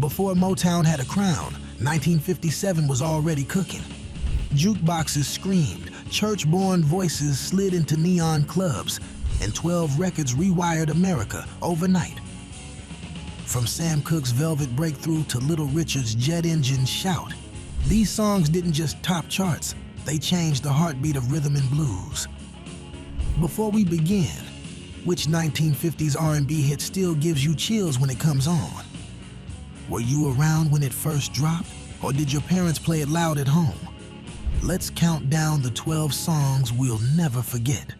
Before Motown had a crown, 1957 was already cooking. Jukeboxes screamed, church-born voices slid into neon clubs, and 12 records rewired America overnight. From Sam Cooke's Velvet Breakthrough to Little Richard's Jet Engine Shout, these songs didn't just top charts, they changed the heartbeat of rhythm and blues. Before we begin, which 1950s R&B hit still gives you chills when it comes on? Were you around when it first dropped, or did your parents play it loud at home? Let's count down the 12 songs we'll never forget.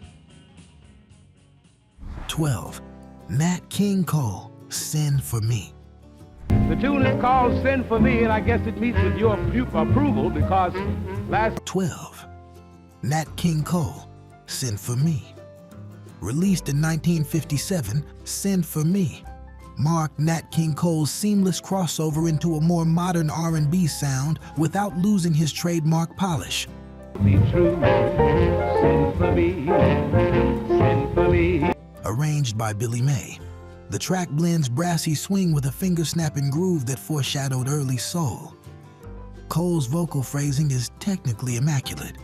12. Nat King Cole, Send For Me. The tune is called Send For Me, and I guess it meets with your approval because 12. Nat King Cole, Send For Me. Released in 1957, Send For Me marked Nat King Cole's seamless crossover into a more modern R&B sound without losing his trademark polish. Be true, send for me, send for me. Arranged by Billy May, the track blends brassy swing with a finger-snapping groove that foreshadowed early soul. Cole's vocal phrasing is technically immaculate.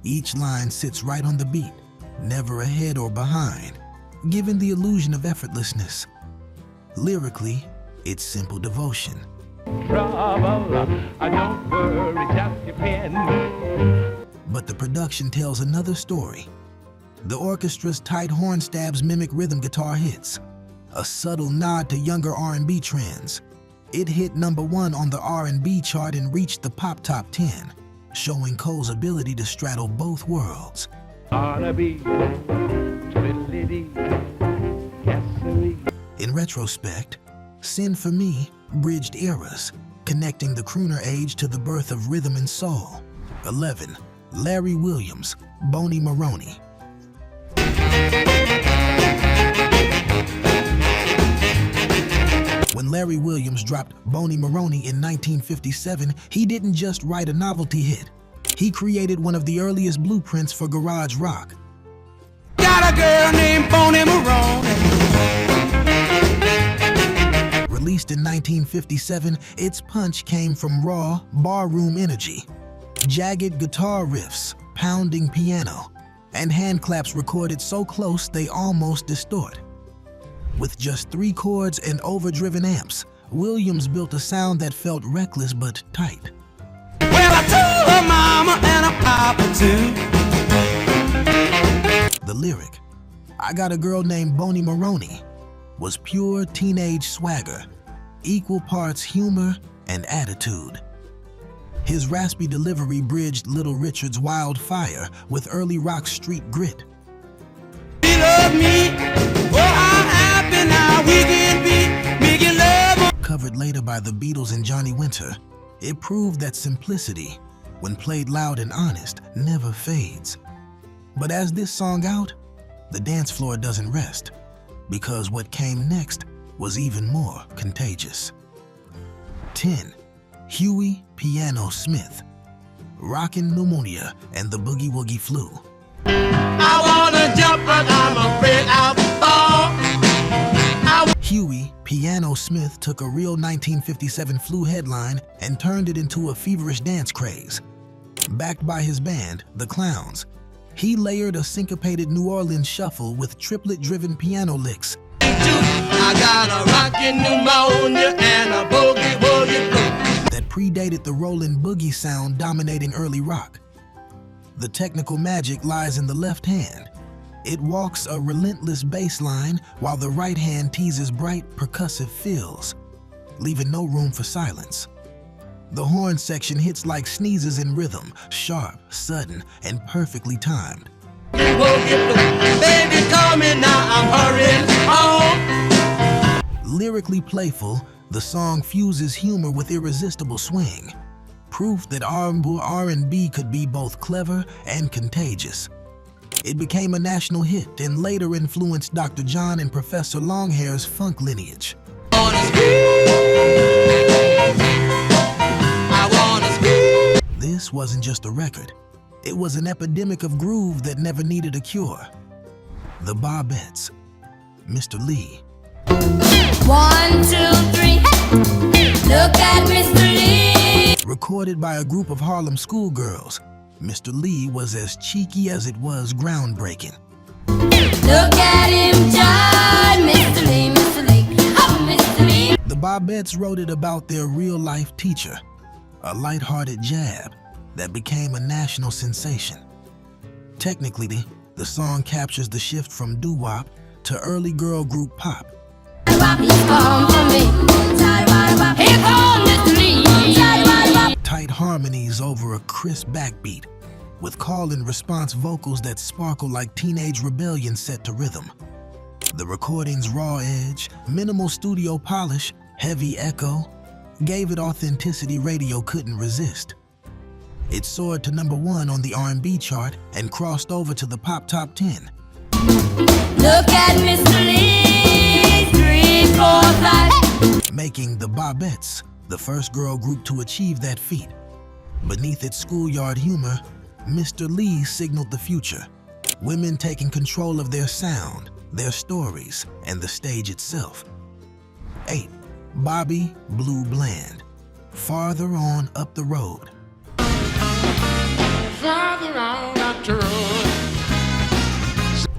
Each line sits right on the beat, never ahead or behind, giving the illusion of effortlessness. Lyrically, it's simple devotion. Trouble, don't worry, just your pen. But the production tells another story. The orchestra's tight horn stabs mimic rhythm guitar hits, a subtle nod to younger R&B trends. It hit #1 on the R&B chart and reached the pop top 10, showing Cole's ability to straddle both worlds. R&B, twiddly-dee, yes-siree. In retrospect, Send For Me bridged eras, connecting the crooner age to the birth of rhythm and soul. 11. Larry Williams, Boney Maroney. When Larry Williams dropped Boney Maroney in 1957, he didn't just write a novelty hit. He created one of the earliest blueprints for garage rock. Got a girl named Boney Maroney. Released in 1957, its punch came from raw, barroom energy. Jagged guitar riffs, pounding piano, and hand claps recorded so close they almost distort. With just 3 chords and overdriven amps, Williams built a sound that felt reckless but tight. Well, I told her mama and her papa too. The lyric, "I got a girl named Boney Maroney," was pure teenage swagger, equal parts humor and attitude. His raspy delivery bridged Little Richard's wild fire with early rock street grit. She loved me, oh how happy now we can be, making love. Covered later by the Beatles and Johnny Winter, it proved that simplicity, when played loud and honest, never fades. But as this song out, the dance floor doesn't rest, because what came next was even more contagious. 10. Huey Piano Smith, Rockin' Pneumonia and the Boogie Woogie Flu. I wanna jump but I'm afraid I'll fall. Huey Piano Smith took a real 1957 Flu headline and turned it into a feverish dance craze. Backed by his band, The Clowns, he layered a syncopated New Orleans shuffle with triplet-driven piano licks. I got a rockin' pneumonia and a boogie woogie flu. That predated the rollin' boogie sound dominating early rock. The technical magic lies in the left hand. It walks a relentless bass line while the right hand teases bright percussive fills, leaving no room for silence. The horn section hits like sneezes in rhythm, sharp, sudden, and perfectly timed. Baby, call me now, I'm hurrying home. Lyrically playful, the song fuses humor with irresistible swing, proof that R&B could be both clever and contagious. It became a national hit and later influenced Dr. John and Professor Longhair's funk lineage. This wasn't just a record. It was an epidemic of groove that never needed a cure. The Bobettes, Mr. Lee. 1, 2, 3. Look at Mr. Lee. Recorded by a group of Harlem schoolgirls, Mr. Lee was as cheeky as it was groundbreaking. Look at him, John. Mr. Lee, Mr. Lee. Oh, Mr. Lee. The Bobettes wrote it about their real-life teacher, a light-hearted jab that became a national sensation. Technically, the song captures the shift from doo-wop to early girl group pop. He's come for me. Here comes Mr. Lee. Tight harmonies over a crisp backbeat, with call-and-response vocals that sparkle like teenage rebellion set to rhythm. The recording's raw edge, minimal studio polish, heavy echo, gave it authenticity radio couldn't resist. It soared to #1 on the R&B chart and crossed over to the Pop Top 10. Look at Mr. Lee. 3, 4, 5. Making the Bobettes the first girl group to achieve that feat. Beneath its schoolyard humor, Mr. Lee signaled the future. Women taking control of their sound, their stories, and the stage itself. 8. Bobby Blue Bland, Farther On Up the Road. Farther on up the road.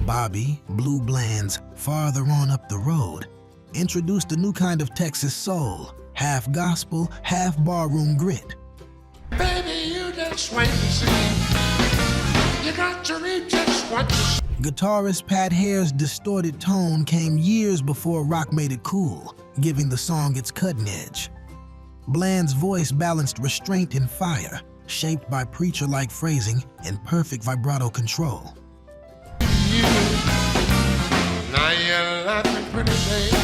Bobby Blue Bland's Farther On Up the Road introduced a new kind of Texas soul, half gospel, half barroom grit. Baby, you just wait and see. You got to read just what you see. Guitarist Pat Hare's distorted tone came years before rock made it cool, giving the song its cutting edge. Bland's voice balanced restraint and fire, shaped by preacher-like phrasing and perfect vibrato control. Now you're laughing pretty, baby.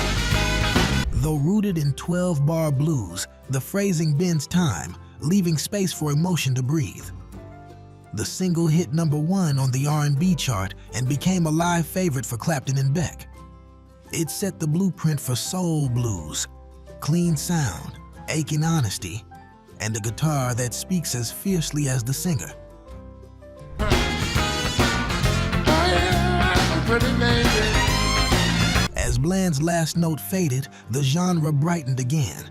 Though rooted in 12-bar blues, the phrasing bends time, leaving space for emotion to breathe. The single hit #1 on the R&B chart and became a live favorite for Clapton and Beck. It set the blueprint for soul blues, clean sound, aching honesty, and a guitar that speaks as fiercely as the singer. Oh, you're laughing pretty, baby. As Bland's last note faded, the genre brightened again.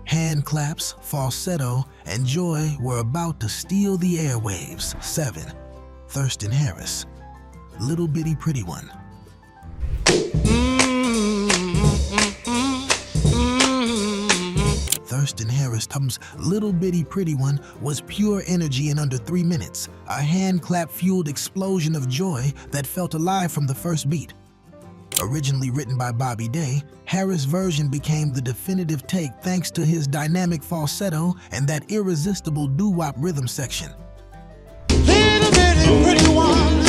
Hand claps, falsetto, and joy were about to steal the airwaves. 7. Thurston Harris, Little Bitty Pretty One. Thurston Harris's Little Bitty Pretty One was pure energy in under 3 minutes, a hand clap-fueled explosion of joy that felt alive from the first beat. Originally written by Bobby Day, Harris' version became the definitive take thanks to his dynamic falsetto and that irresistible doo-wop rhythm section. Little bitty pretty one,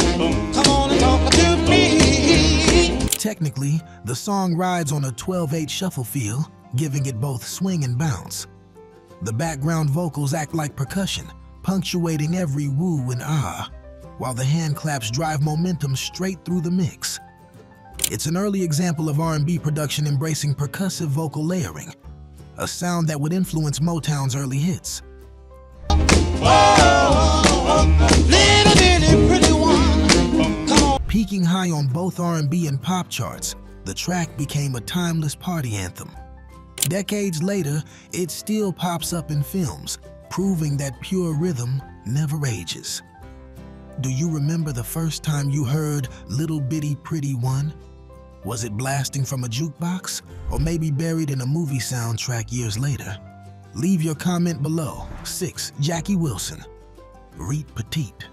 come on and talk to me. Technically, the song rides on a 12/8 shuffle feel, giving it both swing and bounce. The background vocals act like percussion, punctuating every woo and ah, while the hand claps drive momentum straight through the mix. It's an early example of R&B production embracing percussive vocal layering, a sound that would influence Motown's early hits. Little bitty pretty one, come on. Peaking high on both R&B and pop charts, the track became a timeless party anthem. Decades later, it still pops up in films, proving that pure rhythm never ages. Do you remember the first time you heard Little Bitty Pretty One? Was it blasting from a jukebox, or maybe buried in a movie soundtrack years later? Leave your comment below. 6. Jackie Wilson, Reet Petite.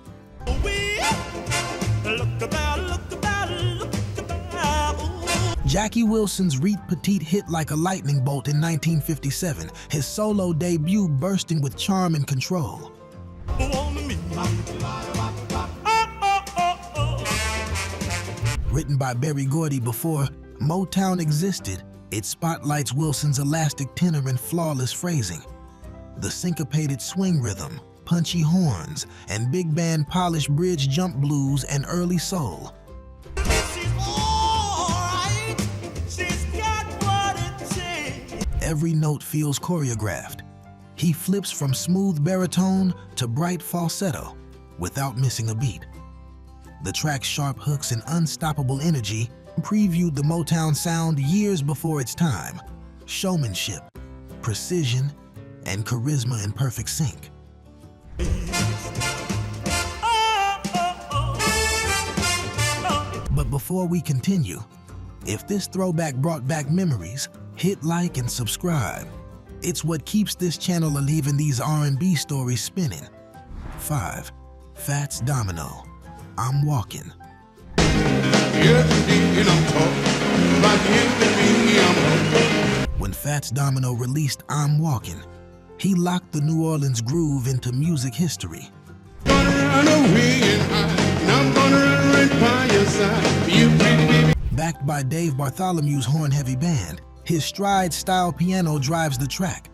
Jackie Wilson's Reet Petite hit like a lightning bolt in 1957, his solo debut bursting with charm and control. Written by Berry Gordy before Motown existed, it spotlights Wilson's elastic tenor and flawless phrasing. The syncopated swing rhythm, punchy horns, and big band polished bridge jump blues and early soul. Every note feels choreographed. He flips from smooth baritone to bright falsetto without missing a beat. The track's sharp hooks and unstoppable energy previewed the Motown sound years before its time. Showmanship, precision, and charisma in perfect sync. But before we continue, if this throwback brought back memories, hit like and subscribe. It's what keeps this channel alive and these R&B stories spinning. 5. Fats Domino, I'm Walking. When Fats Domino released I'm Walking, he locked the New Orleans groove into music history. Backed by Dave Bartholomew's horn-heavy band, his stride-style piano drives the track.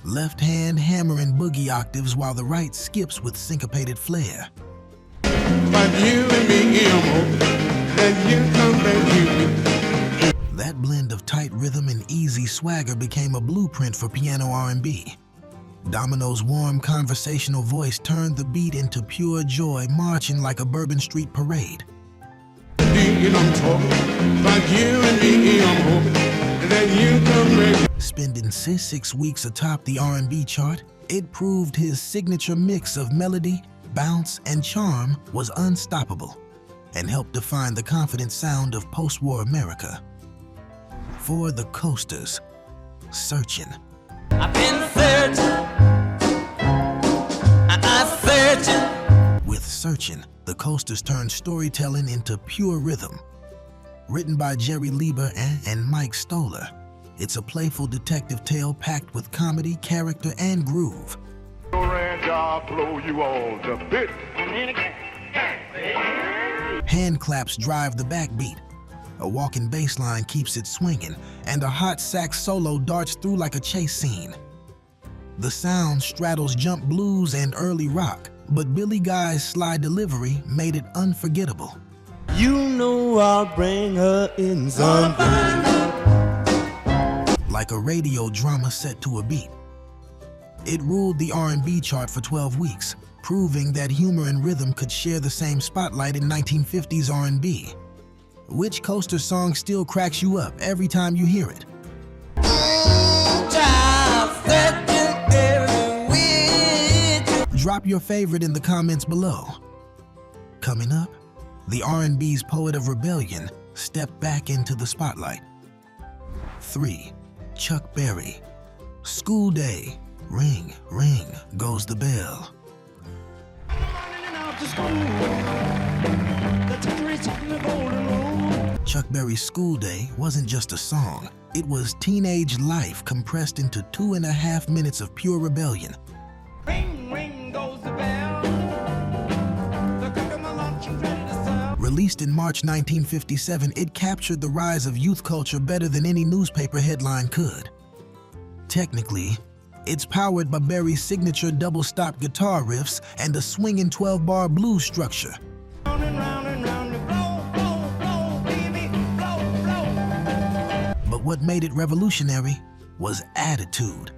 Left hand hammering boogie octaves while the right skips with syncopated flair. That blend of tight rhythm and easy swagger became a blueprint for piano R&B. Domino's warm conversational voice turned the beat into pure joy, marching like a Bourbon Street parade. Spending 6 weeks atop the R&B chart, it proved his signature mix of melody, bounce, and charm was unstoppable and helped define the confident sound of post-war America. For the Coasters, Searching. I've been searching. I'm searching. With Searching, the Coasters turned storytelling into pure rhythm. Written by Jerry Lieber and Mike Stoller, it's a playful detective tale packed with comedy, character, and groove. Hand claps drive the backbeat. A walking bass line keeps it swinging, and a hot sax solo darts through like a chase scene. The sound straddles jump blues and early rock, but Billy Guy's sly delivery made it unforgettable. You know I'll bring her in Sunday. Like a radio drama set to a beat. It ruled the R&B chart for 12 weeks, proving that humor and rhythm could share the same spotlight in 1950s R&B. Which Coaster song still cracks you up every time you hear it? Drop your favorite in the comments below. Coming up, the R&B's poet of rebellion stepped back into the spotlight. 3. Chuck Berry, School Day, ring, ring goes the bell. Chuck Berry's School Day wasn't just a song, it was teenage life compressed into 2.5 minutes of pure rebellion. Ring, ring goes the bell. The cook of my lunch is ready to serve. Released in March 1957, it captured the rise of youth culture better than any newspaper headline could. Technically, it's powered by Berry's signature double-stop guitar riffs and a swinging 12-bar blues structure. Round and round and round, you blow, blow, blow, baby, blow, blow. But what made it revolutionary was attitude.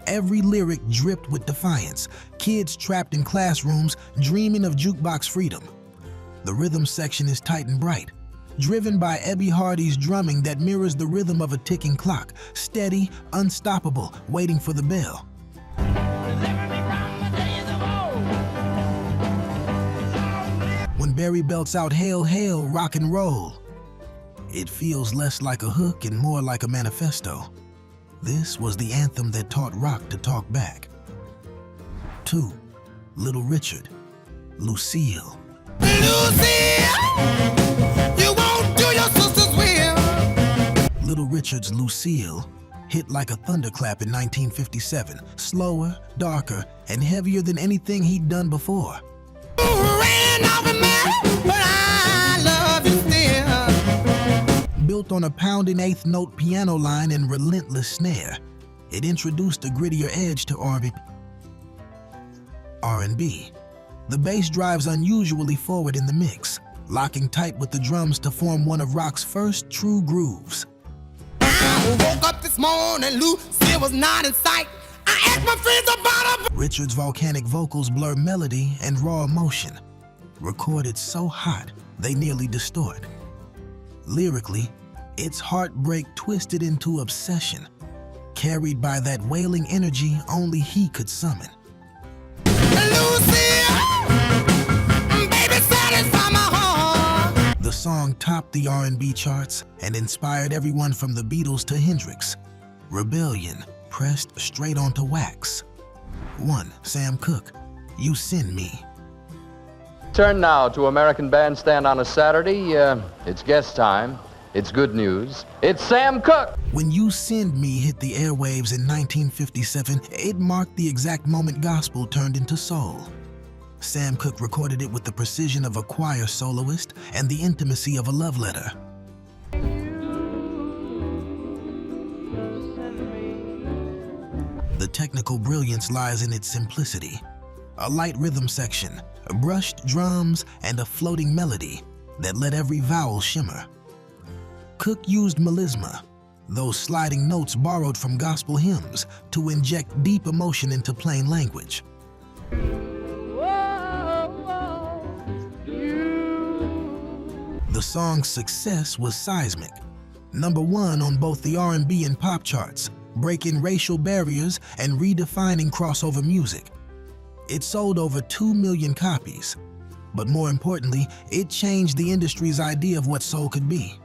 Every lyric dripped with defiance, kids trapped in classrooms dreaming of jukebox freedom. The rhythm section is tight and bright, driven by Ebby Hardy's drumming that mirrors the rhythm of a ticking clock, steady, unstoppable, waiting for the bell. When Berry belts out "Hail, Hail, Rock and Roll," it feels less like a hook and more like a manifesto. This was the anthem that taught rock to talk back. 2. Little Richard, Lucille. You won't do your sister's will. Little Richard's Lucille hit like a thunderclap in 1957, slower, darker, and heavier than anything he'd done before. Ran off a man, but I love you still. Built on a pounding eighth note piano line and relentless snare, it introduced a grittier edge to R&B. The bass drives unusually forward in the mix, locking tight with the drums to form one of rock's first true grooves. I woke up this morning, Lucille was not in sight. I asked my friends about her. Richard's volcanic vocals blur melody and raw emotion, recorded so hot they nearly distort. Lyrically, it's heartbreak twisted into obsession, carried by that wailing energy only he could summon. The song topped the R&B charts and inspired everyone from the Beatles to Hendrix. Rebellion pressed straight onto wax. 1. Sam Cooke, You Send Me. Turn now to American Bandstand on a Saturday. It's guest time. It's good news. It's Sam Cooke. When You Send Me hit the airwaves in 1957, it marked the exact moment gospel turned into soul. Sam Cooke recorded it with the precision of a choir soloist and the intimacy of a love letter. The technical brilliance lies in its simplicity. A light rhythm section, brushed drums, and a floating melody that let every vowel shimmer. Cooke used melisma, those sliding notes borrowed from gospel hymns, to inject deep emotion into plain language. The song's success was seismic. #1 on both the R&B and pop charts, breaking racial barriers and redefining crossover music. It sold over 2 million copies, but more importantly, it changed the industry's idea of what soul could be.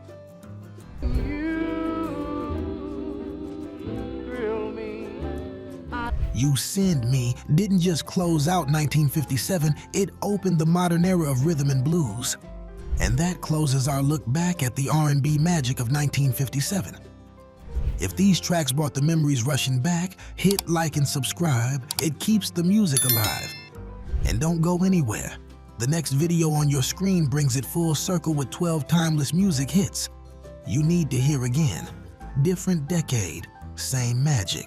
You Send Me didn't just close out 1957, it opened the modern era of rhythm and blues. And that closes our look back at the R&B magic of 1957. If these tracks brought the memories rushing back, hit like and subscribe. It keeps the music alive. And don't go anywhere. The next video on your screen brings it full circle with 12 timeless music hits you need to hear again. Different decade, same magic.